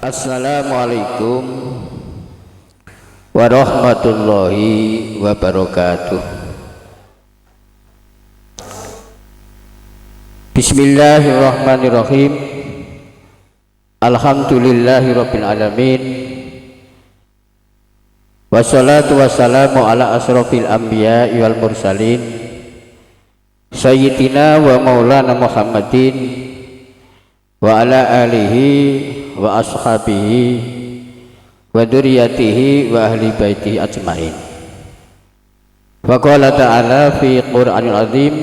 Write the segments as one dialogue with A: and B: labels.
A: Assalamualaikum warahmatullahi wabarakatuh. Bismillahirrahmanirrahim. Alhamdulillahirabbil alamin. Wassalatu wassalamu ala asrofil anbiya'i wal mursalin sayyidina wa maulana Muhammadin wa ala alihi wa ashabihi wa dzurriyyatihi wa ahli baitihi ajmain. Wa qala ta'ala fi Qur'anil azim,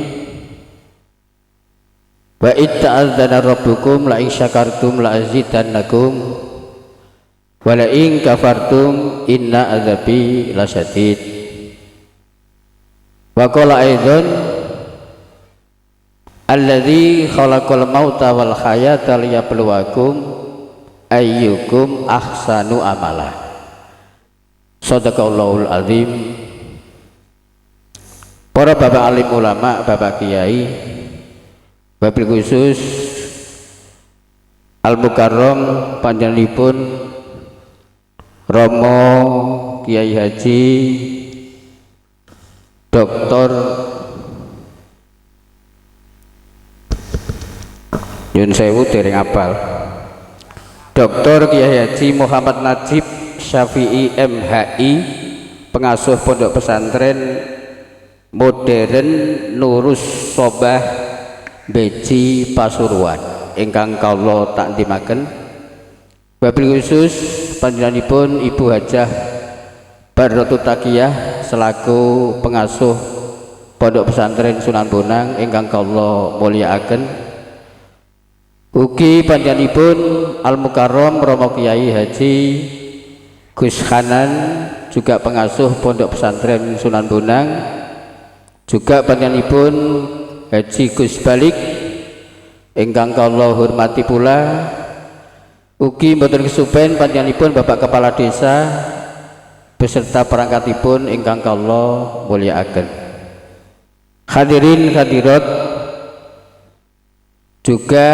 A: wa itta'adzana rabbukum la in syakartum la azidannakum wa la in kafartum inna adzabi lasyadid. Wa qala aidan alladzi khalaqal mauta wal hayata liyabluwakum ayyukum ahsanu amala. Shadaqallahul azim. Para bapak alim ulama, bapak kiai, wabil khusus Al Mukarram panjenenganipun Romo Kiai Haji Dr. Yun Sewu dereng apal, Dr. Kiai Haji Muhammad Najib Syafi'i MHI, pengasuh pondok pesantren modern Nurus Sobah Beji Pasuruan ingkang kawula takdimaken. Wabil khusus panjenenganipun Ibu Hajah Barrotu Takiyah selaku pengasuh pondok pesantren Sunan Bonang ingkang kawula mulyakaken. Ugi panjenenganipun Al Mukarram Romo Kiai Haji Gus Hanan juga pengasuh pondok pesantren Sunan Bonang, juga panjenenganipun Haji Gus Balik ingkang kawula hormati pula. Ugi mboten kesupen panjenenganipun Bapak Kepala Desa beserta perangkatipun ingkang kawula mulyakaken. Hadirin hadirat, juga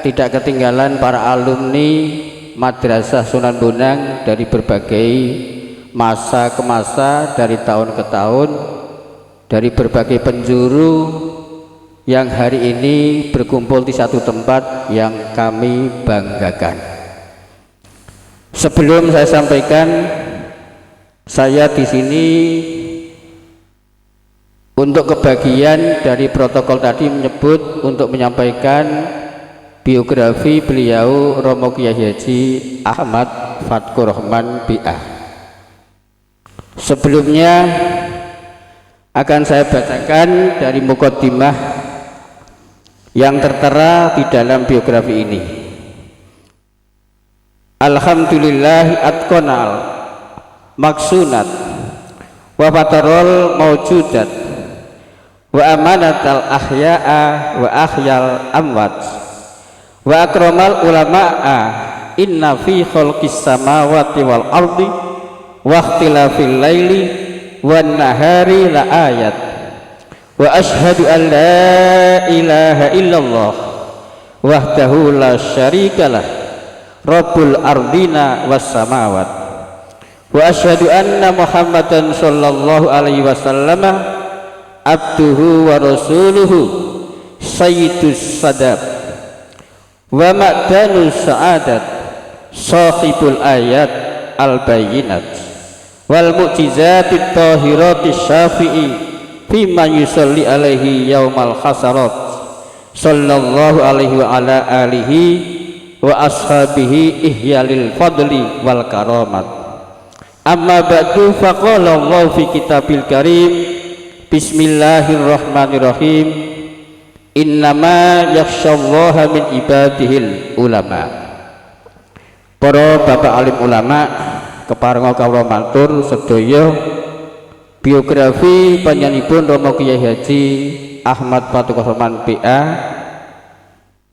A: tidak ketinggalan para alumni Madrasah Sunan Bonang dari berbagai masa ke masa, dari tahun ke tahun, dari berbagai penjuru yang hari ini berkumpul di satu tempat yang kami banggakan. Sebelum saya sampaikan, saya di sini untuk kebagian dari protokol tadi menyebut untuk menyampaikan biografi beliau Romo Kiai Haji Ahmad Fatkur Rahman BA. Sebelumnya akan saya bacakan dari muqaddimah yang tertera di dalam biografi ini. Alhamdulillah atqanal maksunat wa fatarol mawjudat wa amanatal ahya'a wa ahyal amwat wa akramal ulama'a inna fi khalqis samawati wal ardi wa ikhtilafil laili wan nahari la ayat wa ashhadu an la ilaha illallah wahdahu la syarikalah Rabbul ardina was samawat wa asyhadu anna Muhammadan sallallahu alaihi wasallam abduhu wa rasuluhu sayyidus sadab wa ma'danus sa'adat sahibul ayat al bayyinat wal mu'jizatit tahiratis syafi'i fima yusalli alaihi yaumal hasarat sallallahu alaihi wa ala alihi wa ashabihi ihyalil fadli wal karamat. Amma ba'du, faqala Allah fi kitabil karim, bismillahirrahmanirrahim, innama yakhsyallaha min ibadihil ulama. Para bapak alim ulama, keparenga kawula matur sedaya biografi panjenenganipun Romo Kiai Haji Ahmad Fatkur Rahman BA.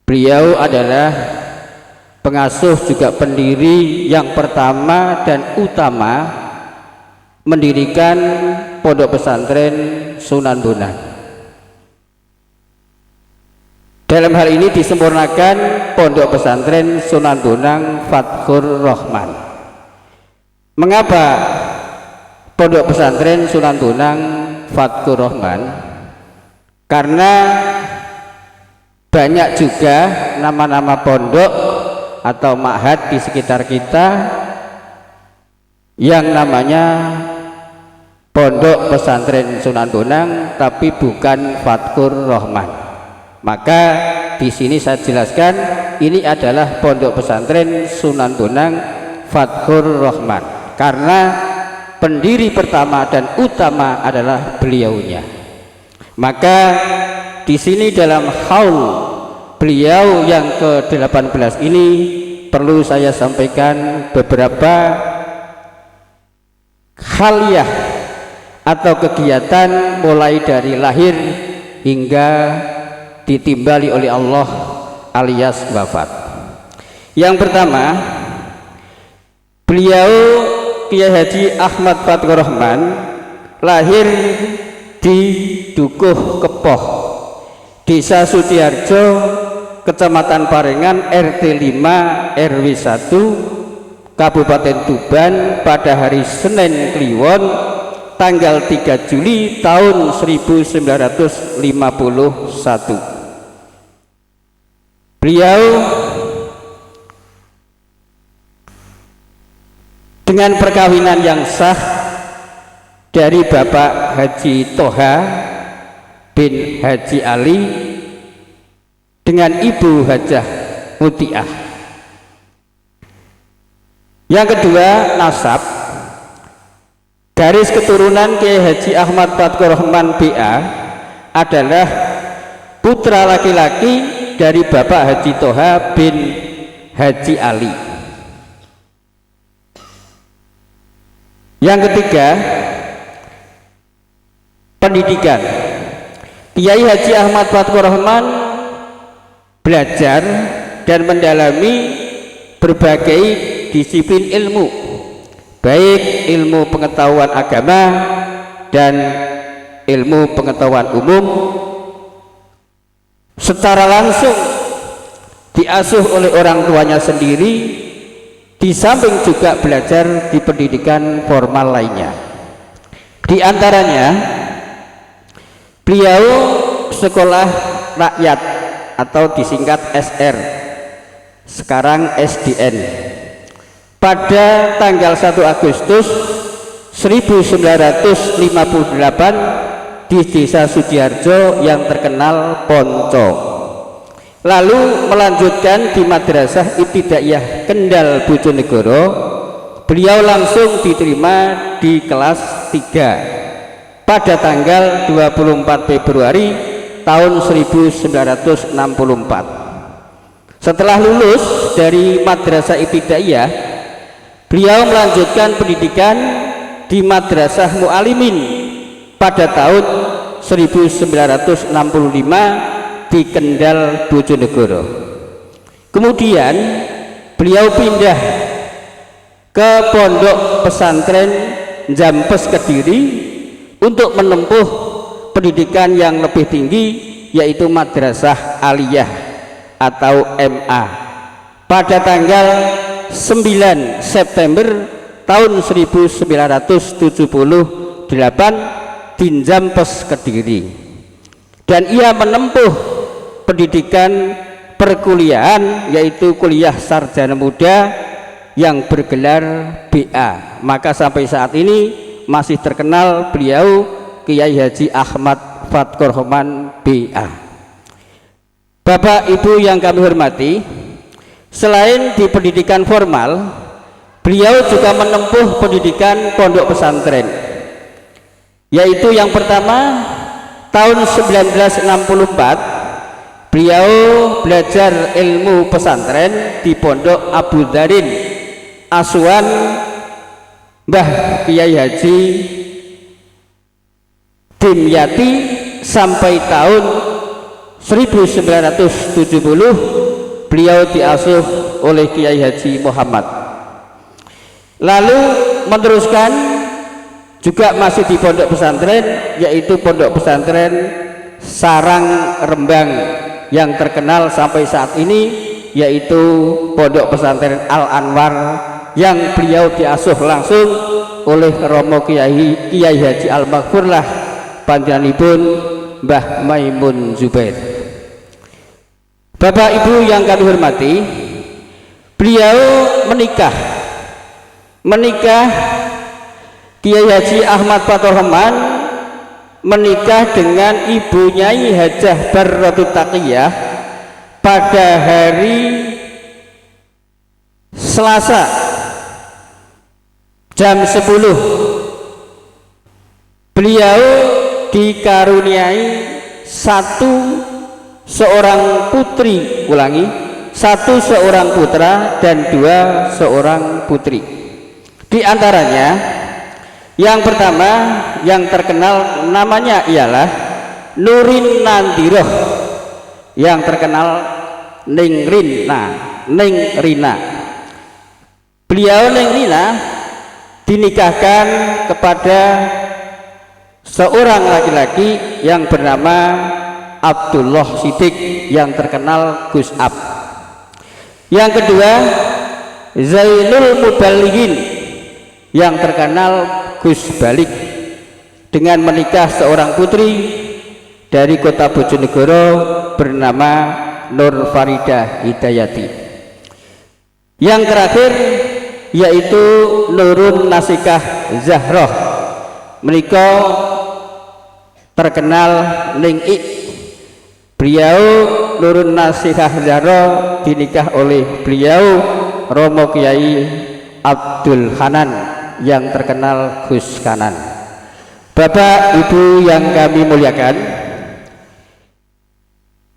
A: Beliau adalah pengasuh juga pendiri yang pertama dan utama mendirikan pondok pesantren Sunan Bonang. Dalam hal ini disempurnakan Pondok Pesantren Sunan Bonang Fathur Rahman. Mengapa Pondok Pesantren Sunan Bonang Fathur Rahman? Karena banyak juga nama-nama pondok atau ma'had di sekitar kita yang namanya Pondok Pesantren Sunan Bonang tapi bukan Fathur Rahman. Maka di sini saya jelaskan ini adalah Pondok Pesantren Sunan Bonang Fathur Rahman karena pendiri pertama dan utama adalah beliaunya. Maka di sini dalam haul beliau yang ke-18 ini perlu saya sampaikan beberapa khaliyah atau kegiatan mulai dari lahir hingga ditimbali oleh Allah alias wafat. Yang pertama, beliau Kiai Haji Ahmad Fathur Rahman lahir di Dukuh Kepoh, Desa Sudiharjo, Kecamatan Parengan, RT 5 RW 1, Kabupaten Tuban pada hari Senin Kliwon tanggal 3 Juli tahun 1951. Beliau dengan perkawinan yang sah dari Bapak Haji Toha bin Haji Ali dengan Ibu Hajah Mutiah. Yang kedua, nasab. Garis keturunan Kiai Haji Ahmad Fathur Rahman BA adalah putra laki-laki dari Bapak Haji Toha bin Haji Ali. Yang ketiga, pendidikan. Kiai Haji Ahmad Fathur Rahman belajar dan mendalami berbagai disiplin ilmu, baik ilmu pengetahuan agama dan ilmu pengetahuan umum, secara langsung diasuh oleh orang tuanya sendiri, di samping juga belajar di pendidikan formal lainnya. Di antaranya beliau sekolah rakyat atau disingkat SR, sekarang SDN, pada tanggal 1 Agustus 1958 di Desa Sudiharjo yang terkenal Ponco. Lalu melanjutkan di Madrasah Ibtidaiyah Kendal Bojonegoro. Beliau langsung diterima di kelas 3 pada tanggal 24 Februari tahun 1964. Setelah lulus dari Madrasah Ibtidaiyah, beliau melanjutkan pendidikan di Madrasah Mu'alimin pada tahun 1965 di Kendal Bojonegoro. Kemudian beliau pindah ke Pondok Pesantren Jampes Kediri untuk menempuh pendidikan yang lebih tinggi, yaitu Madrasah Aliyah atau MA pada tanggal 9 September tahun 1978 di Jampes Kediri, dan ia menempuh pendidikan perkuliahan yaitu kuliah sarjana muda yang bergelar BA. Maka sampai saat ini masih terkenal beliau Kiai Haji Ahmad Fathur Rahman BA. Bapak Ibu yang kami hormati, selain di pendidikan formal, beliau juga menempuh pendidikan pondok pesantren, yaitu yang pertama tahun 1964 beliau belajar ilmu pesantren di Pondok Abu Dharin asuhan Mbah Kiai Haji Dimyati sampai tahun 1970 beliau diasuh oleh Kiai Haji Muhammad. Lalu meneruskan juga masih di pondok pesantren, yaitu Pondok Pesantren Sarang Rembang yang terkenal sampai saat ini yaitu Pondok Pesantren Al Anwar yang beliau diasuh langsung oleh Romo Kiai Haji Al Maghfurlah panjenenganipun Mbah Maimun Zubair. Bapak Ibu yang kami hormati, beliau menikah Kiai Haji Ahmad Fathur Rahman menikah dengan Ibu Nyai Hajah Barratut Taqiyah pada hari Selasa jam 10. Beliau dikaruniai satu seorang putra dan 2 seorang putri. Di antaranya yang pertama yang terkenal namanya ialah Nurin Nandiroh, yang terkenal Ning Rina. Beliau Ning Rina dinikahkan kepada seorang laki-laki yang bernama Abdullah Siddiq yang terkenal Gus Ab. Yang kedua Zainul Mubalighin yang terkenal Gus Balik, dengan menikah seorang putri dari kota Bojonegoro bernama Nur Faridah Hidayati. Yang terakhir yaitu Nurun Nasikah Zahroh, menikah terkenal Ning Ik. Beliau Nurun Nasikah Zahroh dinikah oleh beliau Romo Kiai Abdul Hanan yang terkenal Gus Kanan. Bapak Ibu yang kami muliakan,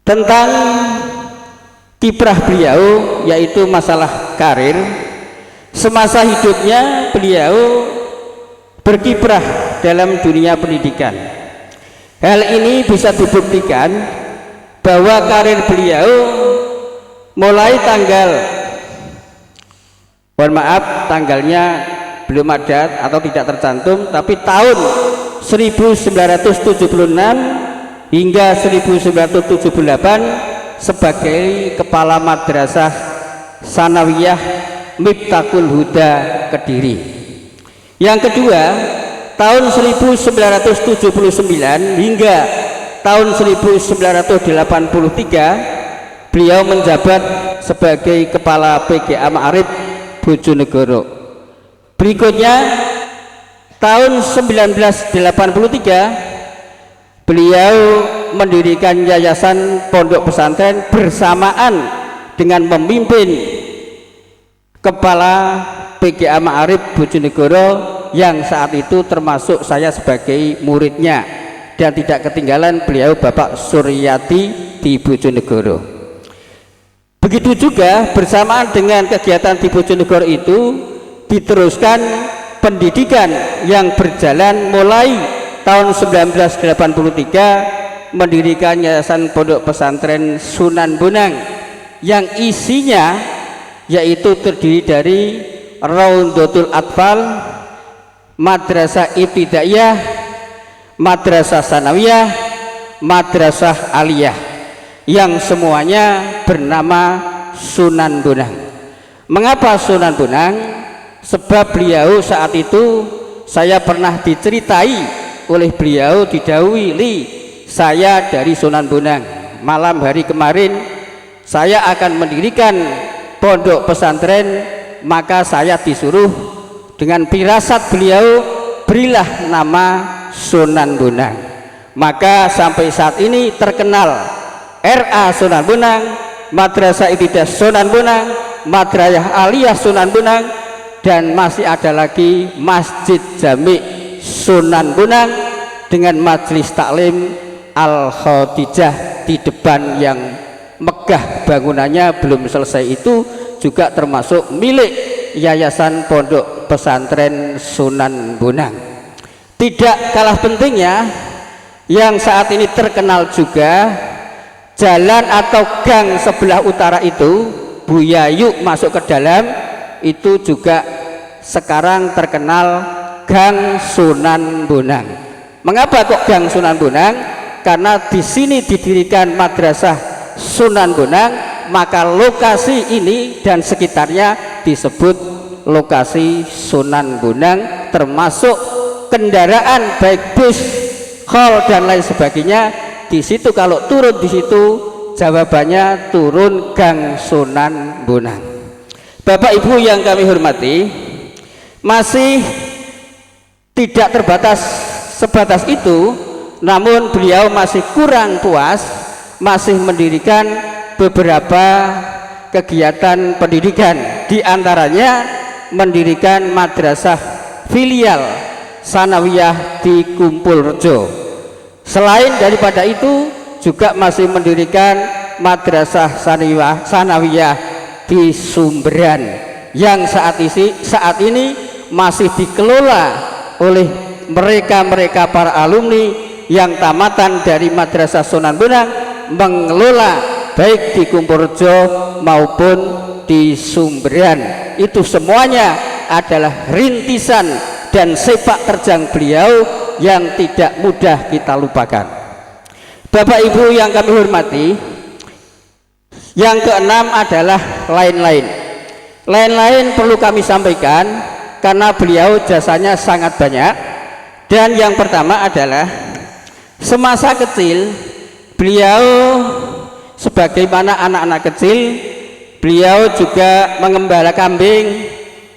A: tentang kiprah beliau yaitu masalah karir, semasa hidupnya beliau berkiprah dalam dunia pendidikan. Hal ini bisa dibuktikan bahwa karir beliau mulai tanggalnya belum ada atau tidak tercantum, tapi tahun 1976 hingga 1978 sebagai kepala madrasah sanawiyah Miftahul Huda Kediri. Yang kedua, tahun 1979 hingga tahun 1983 beliau menjabat sebagai kepala PGA Ma'arif Bojonegoro. Berikutnya tahun 1983 beliau mendirikan yayasan pondok pesantren bersamaan dengan memimpin kepala PGA Ma'arif Bojonegoro yang saat itu termasuk saya sebagai muridnya, dan tidak ketinggalan beliau Bapak Suryati di Bojonegoro. Begitu juga bersamaan dengan kegiatan di Bojonegoro itu diteruskan pendidikan yang berjalan mulai tahun 1983 mendirikan yayasan pondok pesantren Sunan Bonang yang isinya yaitu terdiri dari Raudhatul Atfal, Madrasah Ibtidaiyah, Madrasah Sanawiyah, Madrasah Aliyah, yang semuanya bernama Sunan Bonang. Mengapa Sunan Bonang? Sebab beliau saat itu saya pernah diceritai oleh beliau, didahului saya dari Sunan Bonang. Malam hari kemarin saya akan mendirikan pondok pesantren, maka saya disuruh dengan firasat beliau, berilah nama Sunan Bonang. Maka sampai saat ini terkenal RA Sunan Bonang, Madrasah Ibtidaiyah Sunan Bonang, Madrasah Aliyah Sunan Bonang, dan masih ada lagi Masjid Jami Sunan Bonang dengan majelis taklim Al Khadijah di depan yang megah bangunannya belum selesai, itu juga termasuk milik Yayasan Pondok Pesantren Sunan Bonang. Tidak kalah pentingnya yang saat ini terkenal juga, jalan atau gang sebelah utara itu Buya Yuk masuk ke dalam itu juga sekarang terkenal Gang Sunan Bonang. Mengapa kok Gang Sunan Bonang? Karena di sini didirikan Madrasah Sunan Bonang, maka lokasi ini dan sekitarnya disebut lokasi Sunan Bonang, termasuk kendaraan baik bus, hall dan lain sebagainya. Di situ kalau turun di situ jawabannya turun Gang Sunan Bonang. Bapak Ibu yang kami hormati, masih tidak terbatas sebatas itu, namun beliau masih kurang puas, masih mendirikan beberapa kegiatan pendidikan, diantaranya mendirikan madrasah filial sanawiyah di Kumpulrejo. Selain daripada itu juga masih mendirikan madrasah sanawiyah di Sumberan yang saat ini masih dikelola oleh mereka para alumni yang tamatan dari madrasah Sunan Bonang, mengelola baik di Kumpulrejo maupun di Sumberan. Itu semuanya adalah rintisan dan sepak terjang beliau yang tidak mudah kita lupakan. Bapak Ibu yang kami hormati, yang keenam adalah lain-lain. Lain-lain perlu kami sampaikan karena beliau jasanya sangat banyak. Dan yang pertama adalah semasa kecil beliau sebagaimana anak-anak kecil, beliau juga mengembala kambing,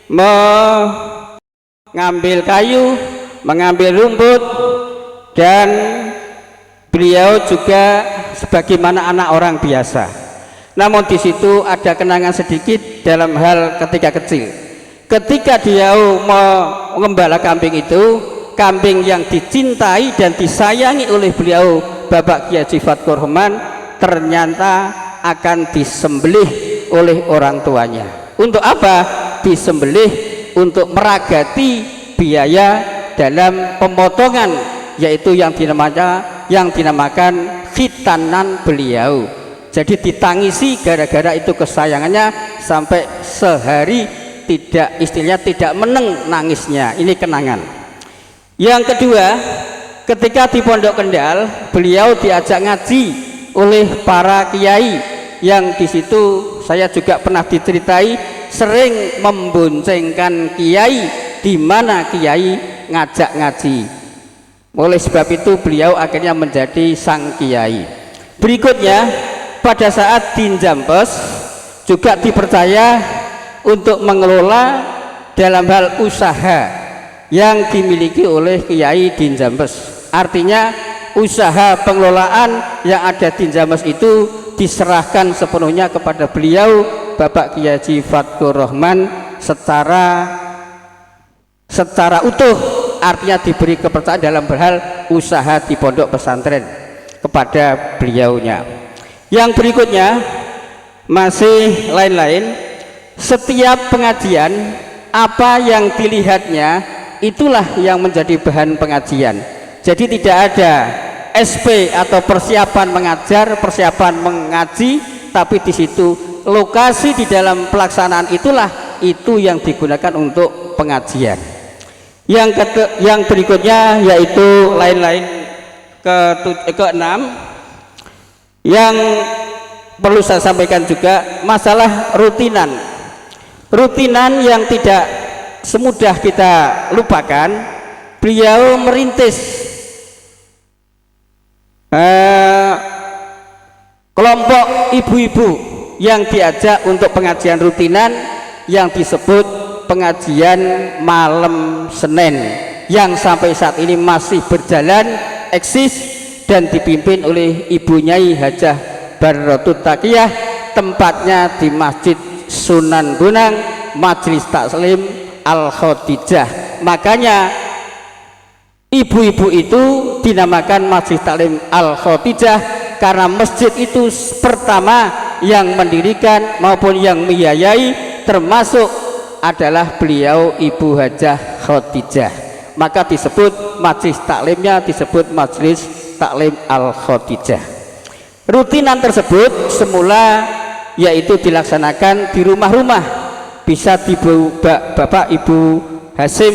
A: mengambil kayu, mengambil rumput, dan beliau juga sebagaimana anak orang biasa. Namun di situ ada kenangan sedikit dalam hal ketika kecil. Ketika dia mengembala kambing itu, kambing yang dicintai dan disayangi oleh beliau Bapak Kiai Haji Fatkur Rahman, ternyata akan disembelih oleh orang tuanya. Untuk apa? Disembelih untuk meragati biaya dalam pemotongan, yaitu yang dinamakan khitanan beliau. Jadi ditangisi gara-gara itu kesayangannya sampai sehari tidak meneng nangisnya. Ini kenangan. Yang kedua, ketika di Pondok Kendal beliau diajak ngaji oleh para kiai yang di situ saya juga pernah diceritai sering memboncengkan kiai, di mana kiai ngajak ngaji. Oleh sebab itu beliau akhirnya menjadi sang kiai. Berikutnya pada saat di Jampes juga dipercaya untuk mengelola dalam hal usaha yang dimiliki oleh Kiai di Jampes. Artinya usaha pengelolaan yang ada di Jampes itu diserahkan sepenuhnya kepada beliau Bapak Kiai Haji Fatkur Rahman secara utuh, artinya diberi kepercayaan dalam hal usaha di pondok pesantren kepada beliaunya. Yang berikutnya masih lain-lain. Setiap pengajian apa yang dilihatnya itulah yang menjadi bahan pengajian. Jadi tidak ada SP atau persiapan mengajar, persiapan mengaji, tapi di situ lokasi di dalam pelaksanaan itulah itu yang digunakan untuk pengajian. Yang berikutnya yaitu lain-lain keenam, yang perlu saya sampaikan juga masalah rutinan yang tidak semudah kita lupakan. Beliau merintis kelompok ibu-ibu yang diajak untuk pengajian rutinan yang disebut pengajian malam Senin, yang sampai saat ini masih berjalan, eksis, dan dipimpin oleh Ibu Nyai Hajah Barrotut Taqiyah, tempatnya di Masjid Sunan Bonang, Majelis Taklim Al-Khadijah. Makanya ibu-ibu itu dinamakan Majelis Taklim Al-Khadijah karena masjid itu pertama yang mendirikan maupun yang membiayai termasuk adalah beliau Ibu Hajah Khadijah, maka disebut majelis taklimnya disebut Majelis Taklim Al-Khadijah. Rutinan tersebut semula yaitu dilaksanakan di rumah-rumah, bisa di Bapak Ibu Hasim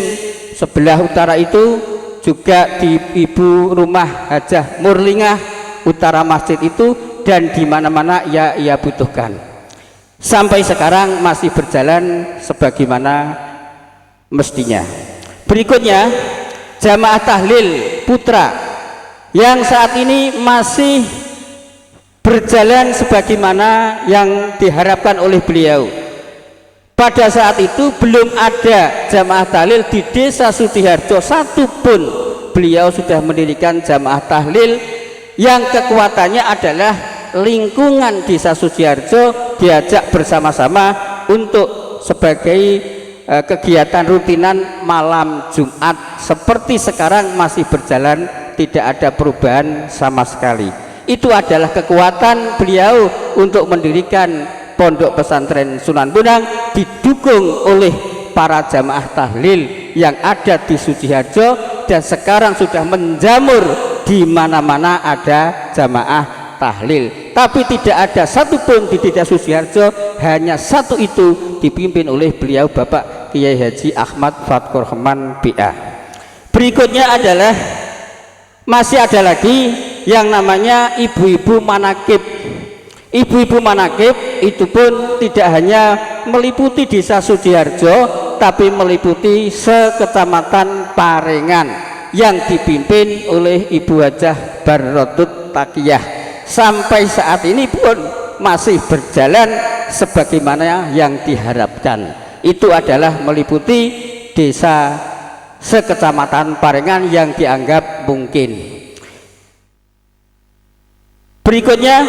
A: sebelah utara itu, juga di Ibu Rumah Hajah Murlingah utara masjid itu, dan di mana-mana ia butuhkan. sampai sekarang masih berjalan sebagaimana mestinya. Berikutnya jamaah tahlil putra yang saat ini masih berjalan sebagaimana yang diharapkan oleh beliau. Pada saat itu belum ada jamaah tahlil di desa Sudiharjo satupun. Beliau sudah mendirikan jamaah tahlil yang kekuatannya adalah lingkungan desa Sudiharjo diajak bersama-sama untuk sebagai kegiatan rutinan malam Jumat seperti sekarang masih berjalan, tidak ada perubahan sama sekali. Itu adalah kekuatan beliau untuk mendirikan pondok pesantren Sunan Bonang, didukung oleh para jamaah tahlil yang ada di Sudiharjo dan sekarang sudah menjamur di mana-mana ada jamaah tahlil. Tapi tidak ada satupun di desa Sudiharjo, hanya satu itu dipimpin oleh beliau Bapak Kiai Haji Ahmad Fathurrahman BA. Berikutnya adalah masih ada lagi yang namanya ibu-ibu manakib. Ibu-ibu manakib itu pun tidak hanya meliputi desa Sudiharjo, tapi meliputi sekecamatan Parengan yang dipimpin oleh Ibu Hajah Barrodut Takiyah. Sampai saat ini pun masih berjalan sebagaimana yang diharapkan. Itu adalah meliputi desa sekecamatan Parengan yang dianggap mungkin. Berikutnya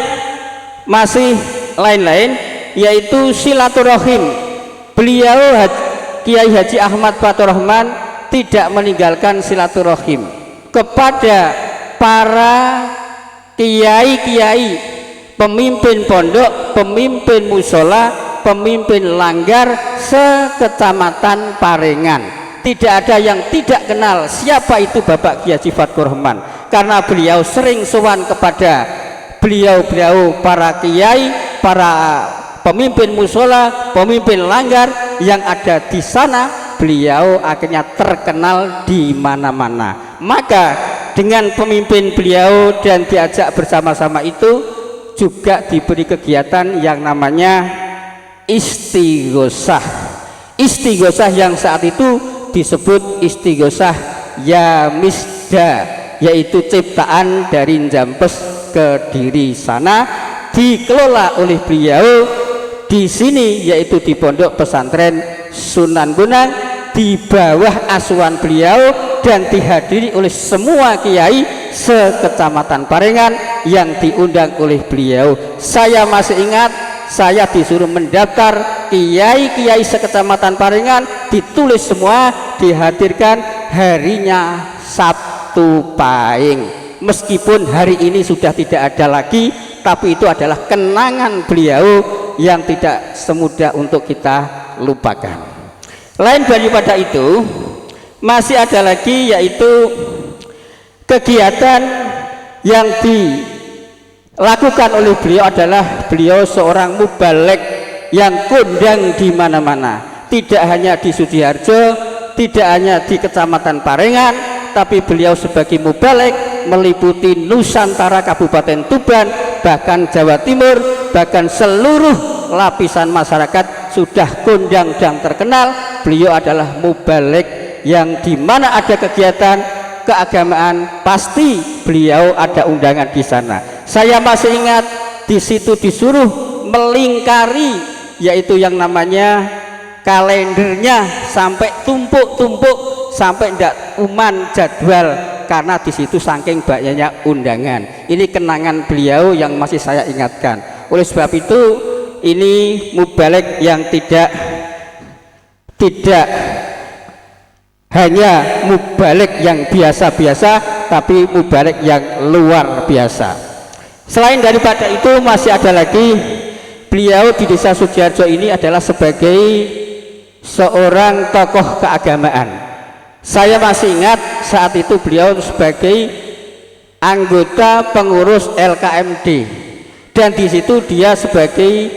A: masih lain-lain, yaitu silaturahim. Beliau Kiai Haji Ahmad Fathurrahman tidak meninggalkan silaturahim kepada para kiai-kiai, pemimpin pondok, pemimpin musola, pemimpin langgar sekecamatan Parengan. Tidak ada yang tidak kenal siapa itu Bapak Kiai Haji Fathurrahman, karena beliau sering sowan kepada beliau-beliau para kiai, para pemimpin musola, pemimpin langgar yang ada di sana. Beliau akhirnya terkenal di mana-mana. Maka dengan pemimpin beliau dan diajak bersama-sama itu juga diberi kegiatan yang namanya istighosah. Istighosah yang saat itu disebut istighosah ya misda, yaitu ciptaan dari Jampes Kediri sana, dikelola oleh beliau di sini, yaitu di pondok pesantren Sunan Bonang, di bawah asuhan beliau dan dihadiri oleh semua kiai sekecamatan Parengan yang diundang oleh beliau. Saya masih ingat, saya disuruh mendaftar kiai-kiai sekecamatan Parengan, ditulis semua, dihadirkan harinya Sabtu Pahing. Meskipun hari ini sudah tidak ada lagi, tapi itu adalah kenangan beliau yang tidak semudah untuk kita lupakan. Lain daripada itu, masih ada lagi, yaitu kegiatan yang dilakukan oleh beliau adalah beliau seorang mubalek yang kondang di mana-mana. Tidak hanya di Sudiharjo, tidak hanya di Kecamatan Parengan, tapi beliau sebagai mubalek meliputi Nusantara, Kabupaten Tuban, bahkan Jawa Timur, bahkan seluruh lapisan masyarakat sudah kondang dan terkenal. Beliau adalah mubalek yang dimana ada kegiatan keagamaan pasti beliau ada undangan di sana. Saya masih ingat di situ disuruh melingkari, yaitu yang namanya kalendernya sampai tumpuk-tumpuk, sampai tidak uman jadwal, karena di situ saking banyaknya undangan. Ini kenangan beliau yang masih saya ingatkan. Oleh sebab itu, ini mubalek yang tidak hanya mubalek yang biasa-biasa, tapi mubalek yang luar biasa. Selain daripada itu, masih ada lagi, beliau di desa Sudiharjo ini adalah sebagai seorang tokoh keagamaan. Saya masih ingat saat itu beliau sebagai anggota pengurus LKMD, dan di situ dia sebagai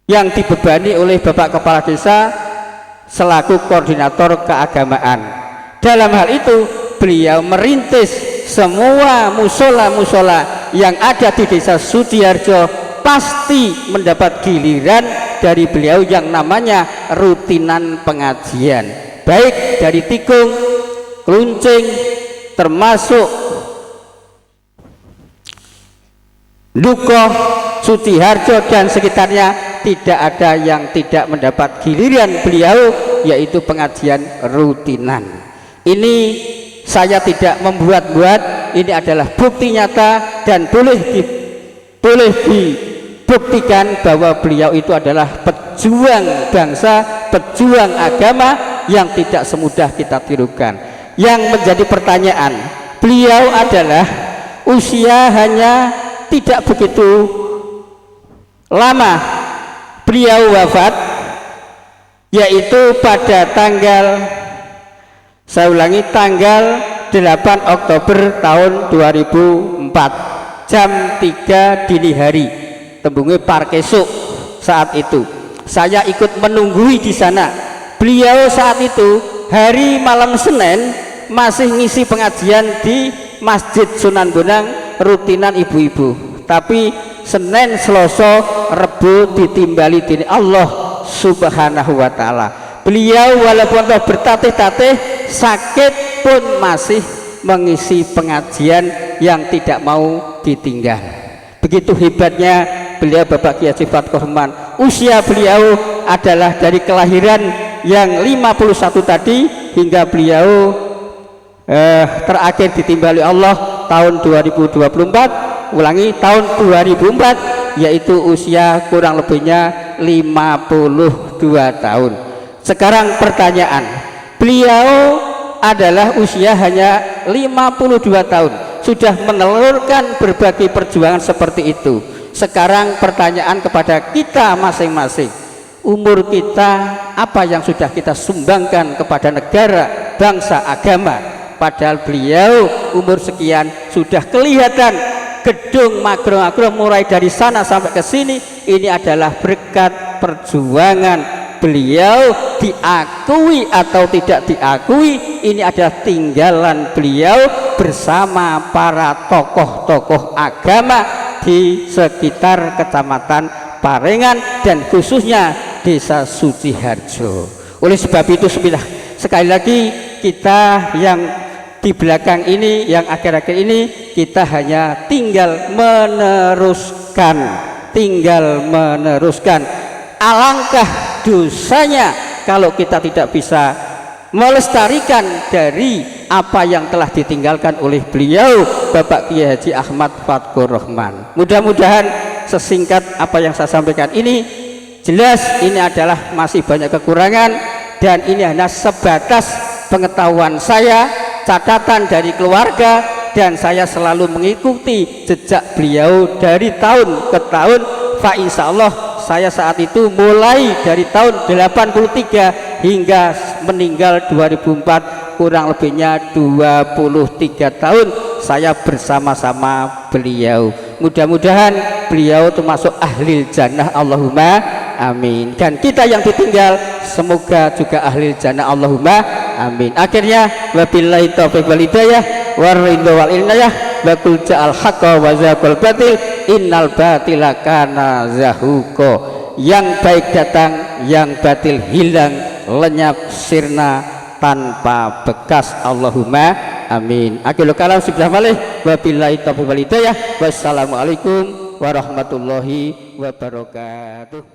A: yang dibebani oleh Bapak Kepala Desa selaku koordinator keagamaan. Dalam hal itu beliau merintis semua musola-musola yang ada di desa Sudiharjo pasti mendapat giliran dari beliau yang namanya rutinan pengajian, baik dari tikung, keluncing, termasuk Dukoh, Suciharjo dan sekitarnya. Tidak ada yang tidak mendapat giliran beliau, yaitu pengajian rutinan. Ini saya tidak membuat-buat, ini adalah bukti nyata dan boleh dibuktikan bahwa beliau itu adalah pejuang bangsa, pejuang agama yang tidak semudah kita tirukan. Yang menjadi pertanyaan, beliau adalah usia hanya tidak begitu lama beliau wafat, yaitu pada tanggal, saya ulangi, tanggal 8 Oktober tahun 2004 jam 3 dini hari, tembunge parkesuk. Saat itu saya ikut menunggui di sana. Beliau saat itu hari malam Senin masih ngisi pengajian di Masjid Sunan Bonang rutinan ibu-ibu, tapi Senin, Selasa, Rebu ditimbali dini Allah Subhanahu wa ta'ala. Beliau walaupun bertatih-tatih sakit pun masih mengisi pengajian yang tidak mau ditinggal. Begitu hebatnya beliau Bapak Kiai Haji Fatko Rahman. Usia beliau adalah dari kelahiran yang 51 tadi hingga beliau terakhir ditimbali Allah tahun 2024, ulangi tahun 2004, yaitu usia kurang lebihnya 52 tahun. Sekarang pertanyaan, beliau adalah usia hanya 52 tahun, sudah menelurkan berbagai perjuangan seperti itu. Sekarang pertanyaan kepada kita masing-masing, umur kita apa yang sudah kita sumbangkan kepada negara, bangsa, agama? Padahal beliau umur sekian sudah kelihatan gedung makro-makro mulai dari sana sampai ke sini. Ini adalah berkat perjuangan beliau, diakui atau tidak diakui, ini adalah tinggalan beliau bersama para tokoh-tokoh agama di sekitar Kecamatan Parengan dan khususnya Desa Suciharjo. Oleh sebab itu sekali lagi kita yang di belakang ini, yang akhir-akhir ini, kita hanya tinggal meneruskan. Alangkah dosanya kalau kita tidak bisa melestarikan dari apa yang telah ditinggalkan oleh beliau Bapak Kiai Haji Ahmad Fatko Rahman. Mudah-mudahan sesingkat apa yang saya sampaikan ini jelas, ini adalah masih banyak kekurangan dan ini hanya sebatas pengetahuan saya, catatan dari keluarga, dan saya selalu mengikuti jejak beliau dari tahun ke tahun. Fa insyaallah saya saat itu mulai dari tahun 83 hingga meninggal 2004, kurang lebihnya 23 tahun saya bersama-sama beliau. Mudah-mudahan beliau termasuk ahlil jannah, Allahumma amin. Dan kita yang ditinggal semoga juga ahlil jannah, Allahumma amin. Akhirnya wabillahi taufiq wal hidayah waridho wal inayah wa qul ja'al haqqa wa zaqal batil innal batila kana zahuqa. Yang baik datang, yang batil hilang, lenyap sirna tanpa bekas, Allahumma amin. Akhirul kalam subhanahu wa ta'ala wabillahi taufiq wal hidayah. Wassalamualaikum warahmatullahi wabarakatuh.